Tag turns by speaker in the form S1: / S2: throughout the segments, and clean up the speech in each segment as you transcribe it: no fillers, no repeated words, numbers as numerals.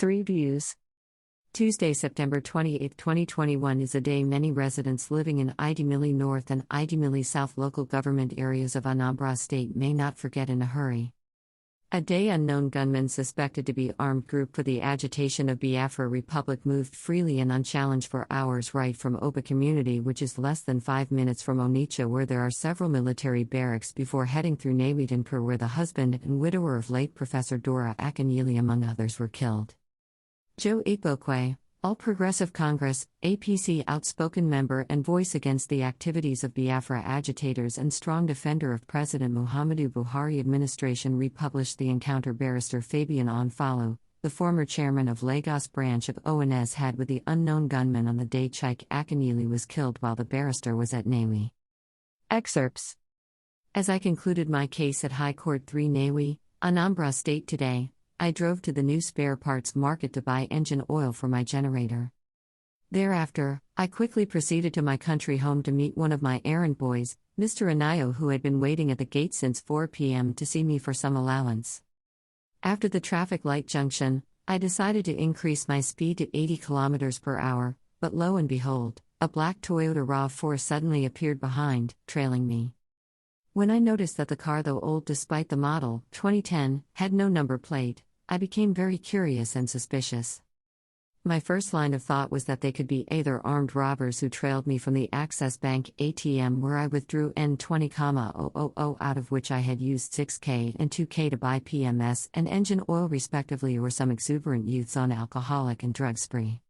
S1: 3 views. Tuesday, September 28, 2021 is a day many residents living in Akunyili North and Akunyili South local government areas of Anambra State may not forget in a hurry. A day unknown gunmen suspected to be armed group for the agitation of Biafra Republic moved freely and unchallenged for hours right from Oba community, which is less than 5 minutes from Onitsha, where there are several military barracks, before heading through Nawidenpur, where the husband and widower of late Professor Dora Akunyili among others were killed. Joe Ikbokwe, All Progressive Congress, APC outspoken member and voice against the activities of Biafra agitators and strong defender of President Muhammadu Buhari administration, republished the encounter Barrister Fabian Onfalu, the former chairman of Lagos branch of ONS, had with the unknown gunman on the day Chike Akunyili was killed while the barrister was at Nawi. Excerpts. As I concluded my case at High Court 3 Nawi, Anambra State today, I drove to the new spare parts market to buy engine oil for my generator. Thereafter, I quickly proceeded to my country home to meet one of my errand boys, Mr. Anayo, who had been waiting at the gate since 4 p.m. to see me for some allowance. After the traffic light junction, I decided to increase my speed to 80 km per hour, but lo and behold, a black Toyota RAV4 suddenly appeared behind, trailing me. When I noticed that the car, though old despite the model, 2010, had no number plate, I became very curious and suspicious. My first line of thought was that they could be either armed robbers who trailed me from the Access Bank ATM where I withdrew N20,000 out of which I had used 6K and 2K to buy PMS and engine oil respectively, or some exuberant youths on alcoholic and drug spree.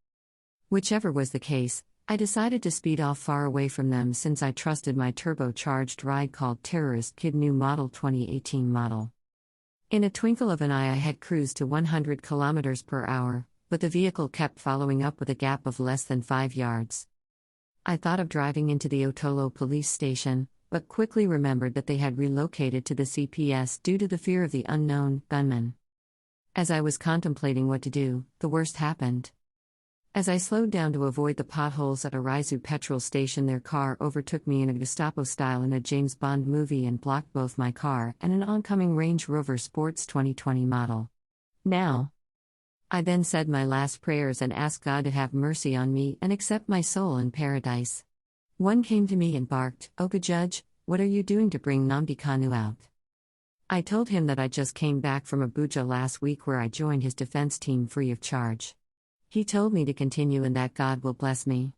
S1: Whichever was the case, I decided to speed off far away from them, since I trusted my turbocharged ride called Terrorist Kid new model 2018 model. In a twinkle of an eye I had cruised to 100 km per hour, but the vehicle kept following up with a gap of less than 5 yards. I thought of driving into the Otolo police station, but quickly remembered that they had relocated to the CPS due to the fear of the unknown gunman. As I was contemplating what to do, the worst happened. As I slowed down to avoid the potholes at a Raizu petrol station, their car overtook me in a Gestapo style in a James Bond movie and blocked both my car and an oncoming Range Rover Sports 2020 model. Now, I then said my last prayers and asked God to have mercy on me and accept my soul in paradise. One came to me and barked, "Oga Judge, what are you doing to bring Nnamdi Kanu out?" I told him that I just came back from Abuja last week, where I joined his defense team free of charge. He told me to continue and that God will bless me.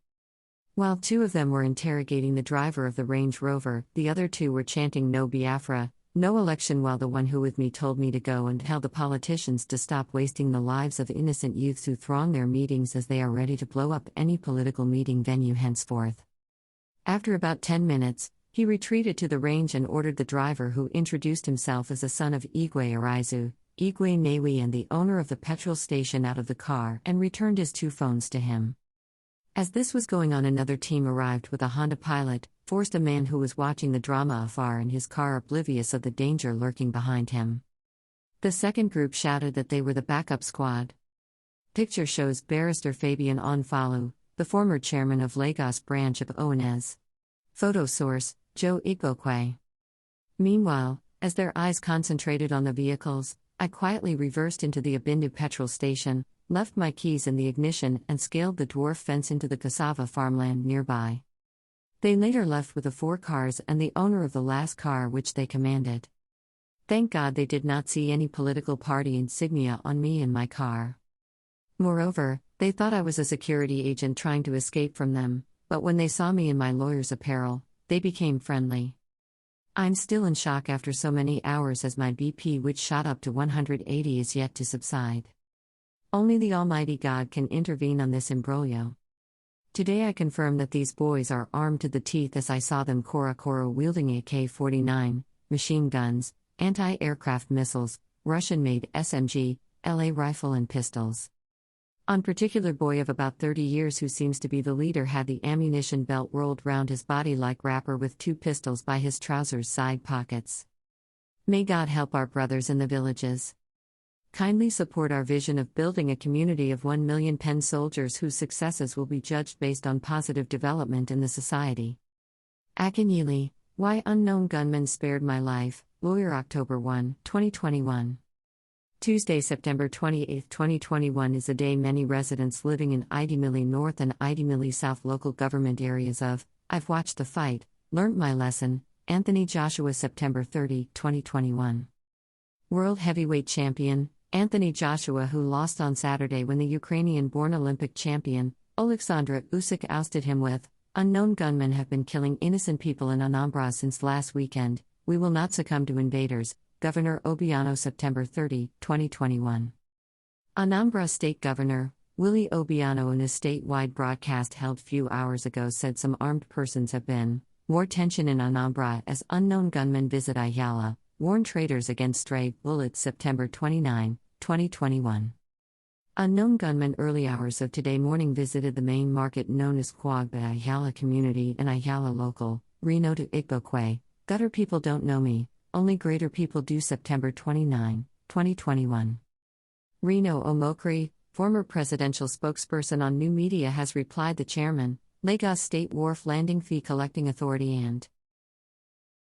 S1: While 2 of them were interrogating the driver of the Range Rover, the other 2 were chanting "No Biafra, no election," while the one who with me told me to go and tell the politicians to stop wasting the lives of innocent youths who throng their meetings, as they are ready to blow up any political meeting venue henceforth. After about 10 minutes, he retreated to the range and ordered the driver, who introduced himself as a son of Igwe Araizu, Igwe Nawi, and the owner of the petrol station, out of the car and returned his 2 phones to him. As this was going on, another team arrived with a Honda Pilot, forced a man who was watching the drama afar in his car, oblivious of the danger lurking behind him. The second group shouted that they were the backup squad. Picture shows Barrister Fabian Onfalu, the former chairman of Lagos branch of ONS. Photo source, Joe Ikbokwe. Meanwhile, as their eyes concentrated on the vehicles, I quietly reversed into the Abindu petrol station, left my keys in the ignition, and scaled the dwarf fence into the cassava farmland nearby. They later left with the 4 cars and the owner of the last car, which they commanded. Thank God they did not see any political party insignia on me in my car. Moreover, they thought I was a security agent trying to escape from them, but when they saw me in my lawyer's apparel, they became friendly. I'm still in shock after so many hours, as my BP, which shot up to 180, is yet to subside. Only the Almighty God can intervene on this imbroglio. Today I confirm that these boys are armed to the teeth, as I saw them koro wielding AK-49, machine guns, anti-aircraft missiles, Russian-made SMG, LA rifle and pistols. On particular boy of about 30 years, who seems to be the leader, had the ammunition belt rolled round his body like wrapper, with 2 pistols by his trousers side pockets. May God help our brothers in the villages. Kindly support our vision of building a community of 1 million pen soldiers whose successes will be judged based on positive development in the society. Akunyili, why unknown gunmen spared my life. Lawyer, October 1, 2021. Tuesday, September 28, 2021 is a day many residents living in Idimili North and Idimili South local government areas of I've watched the fight, learnt my lesson. Anthony Joshua, September 30, 2021. World heavyweight champion, Anthony Joshua, who lost on Saturday when the Ukrainian-born Olympic champion, Oleksandr Usyk, ousted him with, unknown gunmen have been killing innocent people in Anambra since last weekend. We will not succumb to invaders. Governor Obiano, September 30, 2021. Anambra State Governor Willie Obiano, in a statewide broadcast held few hours ago, said some armed persons have been more tension in Anambra as unknown gunmen visit Ayala, warned traders against stray bullets. September 29, 2021. Unknown gunmen early hours of today morning visited the main market known as Kwagba Ayala community and Ayala local, Reno to Igbokwe. Gutter people don't know me, only greater people do. September 29, 2021. Reno Omokri, former presidential spokesperson on new media, has replied the chairman, Lagos State Wharf Landing Fee Collecting Authority and